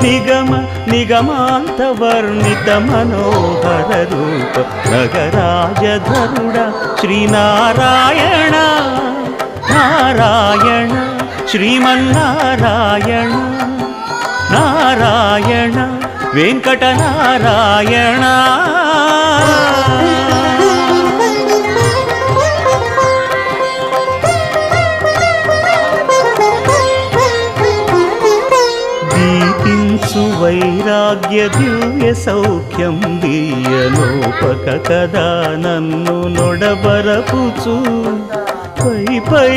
నిగమ నిగమాంతవర్ణిత మనోహర రూప నగరాజధరుడ శ్రీనారాయణ నారాయణ శ్రీమన్నారాయణ నారాయణ వెంకటనారాయణ. దీపించు వైరాగ్య దివ్య సౌఖ్యం దీయనోపక కదా నన్ను నొడబరపుచు పై పై